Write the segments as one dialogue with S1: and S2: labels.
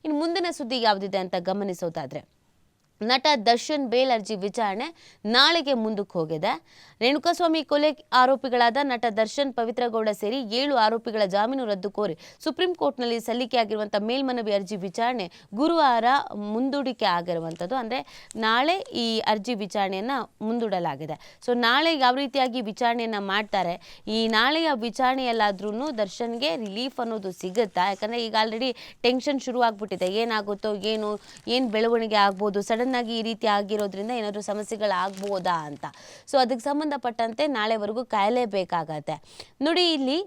S1: ಇನ್ನು ಮುಂದಿನ ಸುದ್ದಿ ಯಾವುದಿದೆ ಅಂತ ಗಮನಿಸೋದಾದ್ರೆ, ನಟ ದರ್ಶನ್ ಬೇಲ್ ಅರ್ಜಿ ವಿಚಾರಣೆ ನಾಳೆಗೆ ಮುಂದಕ್ಕೆ ಹೋಗಿದೆ. ರೇಣುಕಾಸ್ವಾಮಿ ಕೊಲೆ ಆರೋಪಿಗಳಾದ ನಟ ದರ್ಶನ್, ಪವಿತ್ರ ಗೌಡ ಸೇರಿ 7 ಆರೋಪಿಗಳ ಜಾಮೀನು ರದ್ದು ಕೋರಿ ಸುಪ್ರೀಂ ಕೋರ್ಟ್ನಲ್ಲಿ ಸಲ್ಲಿಕೆಯಾಗಿರುವಂಥ ಮೇಲ್ಮನವಿ ಅರ್ಜಿ ವಿಚಾರಣೆ ಗುರುವಾರ ಮುಂದೂಡಿಕೆ ಆಗಿರುವಂಥದ್ದು. ಅಂದರೆ ನಾಳೆ ಈ ಅರ್ಜಿ ವಿಚಾರಣೆಯನ್ನು ಮುಂದೂಡಲಾಗಿದೆ. ಸೊ ನಾಳೆ ಯಾವ ರೀತಿಯಾಗಿ ವಿಚಾರಣೆಯನ್ನು ಮಾಡ್ತಾರೆ, ಈ ನಾಳೆಯ ವಿಚಾರಣೆಯಲ್ಲಾದ್ರೂ ದರ್ಶನ್ಗೆ ರಿಲೀಫ್ ಅನ್ನೋದು ಸಿಗುತ್ತಾ? ಯಾಕಂದರೆ ಈಗ ಆಲ್ರೆಡಿ ಟೆನ್ಷನ್ ಶುರು ಆಗ್ಬಿಟ್ಟಿದೆ. ಏನಾಗುತ್ತೋ ಏನು ಬೆಳವಣಿಗೆ ಆಗ್ಬೋದು, ಸಡನ್ ಆಗಿ ಈ ರೀತಿ ಆಗಿರೋದ್ರಿಂದ ಏನಾದರೂ ಸಮಸ್ಯೆಗಳಾಗ್ಬೋದಾ ಅಂತ. ಸೊ ಅದಕ್ಕೆ ಸಂಬಂಧಪಟ್ಟಂತೆ ನಾಳೆವರೆಗೂ ಕಾಯಲೇಬೇಕಾಗತ್ತೆ. ನೋಡಿ, ಇಲ್ಲಿ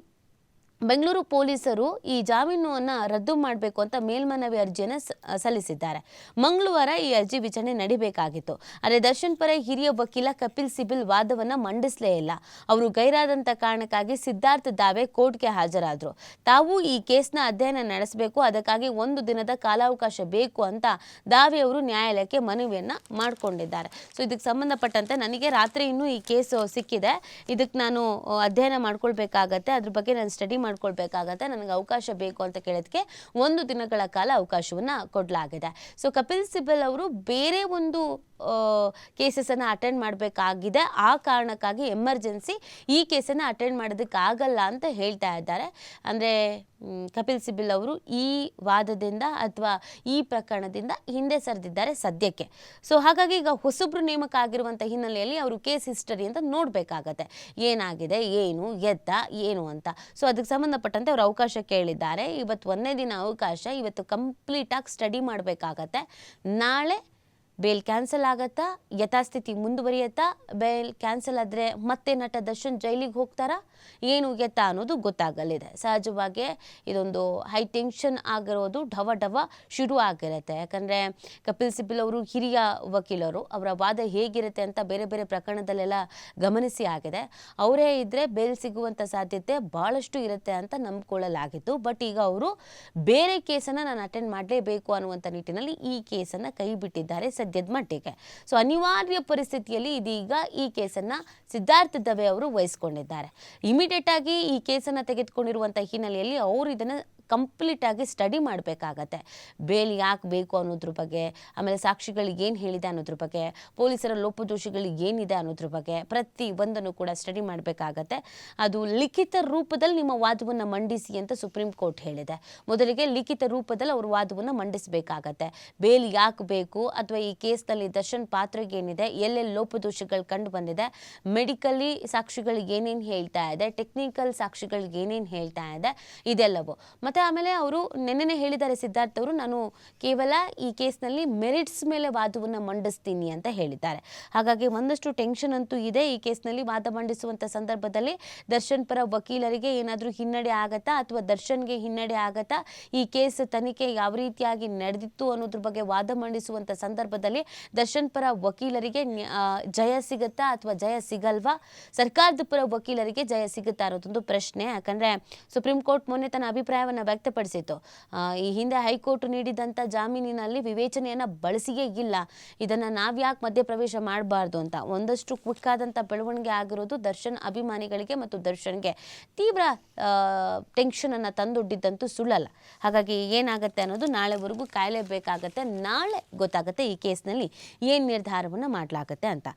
S1: ಬೆಂಗಳೂರು ಪೊಲೀಸರು ಈ ಜಾಮೀನನ್ನು ರದ್ದು ಮಾಡಬೇಕು ಅಂತ ಮೇಲ್ಮನವಿ ಅರ್ಜಿಯನ್ನು ಸಲ್ಲಿಸಿದ್ದಾರೆ. ಮಂಗಳವಾರ ಈ ಅರ್ಜಿ ವಿಚಾರಣೆ ನಡಿಬೇಕಾಗಿತ್ತು. ಆದರೆ ದರ್ಶನ್ ಪರ ಹಿರಿಯ ವಕೀಲ ಕಪಿಲ್ ಸಿಬಲ್ ವಾದವನ್ನು ಮಂಡಿಸಲೇ ಇಲ್ಲ. ಅವರು ಗೈರಾದಂಥ ಕಾರಣಕ್ಕಾಗಿ ಸಿದ್ಧಾರ್ಥ್ ದಾವೆ ಕೋರ್ಟ್ಗೆ ಹಾಜರಾದರು. ತಾವು ಈ ಕೇಸ್ನ ಅಧ್ಯಯನ ನಡೆಸಬೇಕು, ಅದಕ್ಕಾಗಿ 1 ದಿನದ ಕಾಲಾವಕಾಶ ಬೇಕು ಅಂತ ದಾವೆ ಅವರು ನ್ಯಾಯಾಲಯಕ್ಕೆ ಮನವಿಯನ್ನು ಮಾಡಿಕೊಂಡಿದ್ದಾರೆ. ಸೊ ಇದಕ್ಕೆ ಸಂಬಂಧಪಟ್ಟಂತೆ ನನಗೆ ರಾತ್ರಿ ಇನ್ನೂ ಈ ಕೇಸು ಸಿಕ್ಕಿದೆ, ಇದಕ್ಕೆ ನಾನು ಅಧ್ಯಯನ ಮಾಡ್ಕೊಳ್ಬೇಕಾಗತ್ತೆ, ಅದ್ರ ಬಗ್ಗೆ ನಾನು ಸ್ಟಡಿ ಮಾಡ್ಕೊಳ್ಬೇಕಾಗತ್ತೆ, ನನಗೆ ಅವಕಾಶ ಬೇಕು ಅಂತ ಕೇಳೋದಕ್ಕೆ 1 ದಿನಗಳ ಕಾಲ ಅವಕಾಶವನ್ನು ಕೊಡಲಾಗಿದೆ. ಸೊ ಕಪಿಲ್ ಸಿಬಲ್ ಅವರು ಬೇರೆ ಒಂದು ಕೇಸಸನ್ನು ಅಟೆಂಡ್ ಮಾಡಬೇಕಾಗಿದೆ, ಆ ಕಾರಣಕ್ಕಾಗಿ ಎಮರ್ಜೆನ್ಸಿ ಈ ಕೇಸನ್ನು ಅಟೆಂಡ್ ಮಾಡೋದಕ್ಕಾಗಲ್ಲ ಅಂತ ಹೇಳ್ತಾ ಇದ್ದಾರೆ. ಅಂದರೆ ಕಪಿಲ್ ಸಿಬಲ್ ಅವರು ಈ ವಾದದಿಂದ ಅಥವಾ ಈ ಪ್ರಕರಣದಿಂದ ಹಿಂದೆ ಸರಿದಿದ್ದಾರೆ ಸದ್ಯಕ್ಕೆ. ಸೊ ಹಾಗಾಗಿ ಈಗ ಹೊಸಬ್ರು ನೇಮಕ ಆಗಿರುವಂಥ ಹಿನ್ನೆಲೆಯಲ್ಲಿ ಅವರು ಕೇಸ್ ಹಿಸ್ಟರಿ ಅಂತ ನೋಡಬೇಕಾಗತ್ತೆ, ಏನಾಗಿದೆ, ಏನು ಎತ್ತ ಏನು ಅಂತ. ಸೊ ಅದಕ್ಕೆ ಸಂಬಂಧಪಟ್ಟಂತೆ ಅವರು ಅವಕಾಶ ಕೇಳಿದ್ದಾರೆ. ಇವತ್ತು 1ನೇ ದಿನ ಅವಕಾಶ, ಇವತ್ತು ಕಂಪ್ಲೀಟಾಗಿ ಸ್ಟಡಿ ಮಾಡಬೇಕಾಗತ್ತೆ. ನಾಳೆ ಬೇಲ್ ಕ್ಯಾನ್ಸಲ್ ಆಗತ್ತಾ, ಯಥಾಸ್ಥಿತಿ ಮುಂದುವರಿಯತ್ತಾ, ಬೇಲ್ ಕ್ಯಾನ್ಸಲ್ ಆದರೆ ಮತ್ತೆ ನಟ ದರ್ಶನ್ ಜೈಲಿಗೆ ಹೋಗ್ತಾರಾ, ಏನು ಎತ್ತ ಅನ್ನೋದು ಗೊತ್ತಾಗಲಿದೆ. ಸಹಜವಾಗಿ ಇದೊಂದು ಹೈ ಟೆನ್ಷನ್ ಆಗಿರೋದು ಢವ ಶುರು ಆಗಿರುತ್ತೆ. ಯಾಕಂದರೆ ಕಪಿಲ್ ಸಿಬಲ್ ಅವರು ಹಿರಿಯ ವಕೀಲರು, ಅವರ ವಾದ ಹೇಗಿರುತ್ತೆ ಅಂತ ಬೇರೆ ಬೇರೆ ಪ್ರಕರಣದಲ್ಲೆಲ್ಲ ಗಮನಿಸಿ ಆಗಿದೆ. ಅವರೇ ಇದ್ದರೆ ಬೇಲ್ ಸಿಗುವಂಥ ಸಾಧ್ಯತೆ ಭಾಳಷ್ಟು ಇರುತ್ತೆ ಅಂತ ನಂಬಿಕೊಳ್ಳಲಾಗಿತ್ತು. ಬಟ್ ಈಗ ಅವರು ಬೇರೆ ಕೇಸನ್ನು ನಾನು ಅಟೆಂಡ್ ಮಾಡಲೇಬೇಕು ಅನ್ನುವಂಥ ನಿಟ್ಟಿನಲ್ಲಿ ಈ ಕೇಸನ್ನು ಕೈ ಬಿಟ್ಟಿದ್ದಾರೆ ಸದ್ಯದ ಮಟ್ಟಿಗೆ. ಸೊ ಅನಿವಾರ್ಯ ಪರಿಸ್ಥಿತಿಯಲ್ಲಿ ಇದೀಗ ಈ ಕೇಸನ್ನು ಸಿದ್ಧಾರ್ಥ್ ದವೆ ಅವರು ವಹಿಸ್ಕೊಂಡಿದ್ದಾರೆ. ಇಮಿಡಿಯೇಟ್ ಆಗಿ ಈ ಕೇಸನ್ನು ತೆಗೆದುಕೊಂಡಿರುವಂಥ ಹಿನ್ನೆಲೆಯಲ್ಲಿ ಅವರು ಇದನ್ನು ಕಂಪ್ಲೀಟ್ ಆಗಿ ಸ್ಟಡಿ ಮಾಡಬೇಕಾಗತ್ತೆ. ಬೇಲ್ ಯಾಕೆ ಬೇಕು ಅನ್ನೋದ್ರ ಬಗ್ಗೆ, ಆಮೇಲೆ ಸಾಕ್ಷಿಗಳು ಏನು ಹೇಳಿದೆ ಅನ್ನೋದ್ರ ಬಗ್ಗೆ, ಪೊಲೀಸರ ಲೋಪದೋಷಗಳು ಏನಿದೆ ಅನ್ನೋದ್ರ ಬಗ್ಗೆ ಪ್ರತಿ ಒಂದನ್ನು ಕೂಡ ಸ್ಟಡಿ ಮಾಡಬೇಕಾಗತ್ತೆ. ಅದು ಲಿಖಿತ ರೂಪದಲ್ಲಿ ನಿಮ್ಮ ವಾದವನ್ನು ಮಂಡಿಸಿ ಅಂತ ಸುಪ್ರೀಂ ಕೋರ್ಟ್ ಹೇಳಿದೆ. ಮೊದಲಿಗೆ ಲಿಖಿತ ರೂಪದಲ್ಲಿ ಅವರು ವಾದವನ್ನು ಮಂಡಿಸಬೇಕಾಗತ್ತೆ. ಬೇಲ್ ಯಾಕೆ ಬೇಕು, ಅಥವಾ ಈ ಕೇಸ್ನಲ್ಲಿ ದರ್ಶನ್ ಪಾತ್ರಕ್ಕೆ ಏನಿದೆ, ಎಲ್ಲೆಲ್ಲಿ ಲೋಪದೋಷಗಳು ಕಂಡು ಬಂದಿದೆ, ಮೆಡಿಕಲಿ ಸಾಕ್ಷಿಗಳು ಏನೇನು ಹೇಳ್ತಾ ಇದೆ, ಟೆಕ್ನಿಕಲ್ ಸಾಕ್ಷಿಗಳು ಏನೇನು ಹೇಳ್ತಾ ಇದೆ, ಇದೆಲ್ಲವೂ. ಮತ್ತು ಆಮೇಲೆ ಅವರು ನೆನ್ನೆ ಹೇಳಿದ್ದಾರೆ ಸಿದ್ಧಾರ್ಥ್ ಅವರು, ನಾನು ಕೇವಲ ಈ ಕೇಸ್ನಲ್ಲಿ ಮೆರಿಟ್ಸ್ ಮೇಲೆ ವಾದವನ್ನು ಮಂಡಿಸ್ತೀನಿ ಅಂತ ಹೇಳಿದ್ದಾರೆ. ಹಾಗಾಗಿ ಒಂದಷ್ಟು ಟೆನ್ಷನ್ ಅಂತೂ ಇದೆ. ಈ ಕೇಸ್ನಲ್ಲಿ ವಾದ ಮಂಡಿಸುವಂಥ ಸಂದರ್ಭದಲ್ಲಿ ದರ್ಶನ್ ಪರ ವಕೀಲರಿಗೆ ಏನಾದರೂ ಹಿನ್ನಡೆ ಆಗತ್ತಾ, ಅಥವಾ ದರ್ಶನ್ಗೆ ಹಿನ್ನಡೆ ಆಗತ್ತಾ, ಈ ಕೇಸ್ ತನಿಖೆ ಯಾವ ರೀತಿಯಾಗಿ ನಡೆದಿತ್ತು ಅನ್ನೋದ್ರ ಬಗ್ಗೆ ವಾದ ಮಂಡಿಸುವಂಥ ಸಂದರ್ಭದಲ್ಲಿ ದರ್ಶನ್ ಪರ ವಕೀಲರಿಗೆ ಜಯ ಸಿಗುತ್ತಾ ಅಥವಾ ಜಯ ಸಿಗಲ್ವಾ, ಸರ್ಕಾರದ ಪರ ವಕೀಲರಿಗೆ ಜಯ ಸಿಗುತ್ತಾ ಅನ್ನೋದೊಂದು ಪ್ರಶ್ನೆ. ಯಾಕಂದರೆ ಸುಪ್ರೀಂ ಕೋರ್ಟ್ ಮೊನ್ನೆ ತನ್ನ ಅಭಿಪ್ರಾಯವನ್ನು ವ್ಯಕ್ತಪಡಿಸಿತ್ತು. ಈ ಹಿಂದೆ ಹೈಕೋರ್ಟ್ ನೀಡಿದಂಥ ಜಾಮೀನಿನಲ್ಲಿ ವಿವೇಚನೆಯನ್ನು ಬಳಸಿಯೇ ಇಲ್ಲ, ಇದನ್ನು ನಾವು ಯಾಕೆ ಮಧ್ಯಪ್ರವೇಶ ಮಾಡಬಾರ್ದು ಅಂತ. ಒಂದಷ್ಟು ಕ್ವಿಕ್ ಆದಂಥ ಬೆಳವಣಿಗೆ ಆಗಿರೋದು ದರ್ಶನ್ ಅಭಿಮಾನಿಗಳಿಗೆ ಮತ್ತು ದರ್ಶನ್ಗೆ ತೀವ್ರ ಟೆನ್ಷನನ್ನು ತಂದೊಡ್ಡಿದ್ದಂತೂ ಸುಳ್ಳಲ್ಲ. ಹಾಗಾಗಿ ಏನಾಗುತ್ತೆ ಅನ್ನೋದು ನಾಳೆವರೆಗೂ ಕಾಯಲೇಬೇಕಾಗತ್ತೆ. ನಾಳೆ ಗೊತ್ತಾಗುತ್ತೆ ಈ ಕೇಸ್ನಲ್ಲಿ ಏನು ನಿರ್ಧಾರವನ್ನು ಮಾಡಲಾಗುತ್ತೆ ಅಂತ.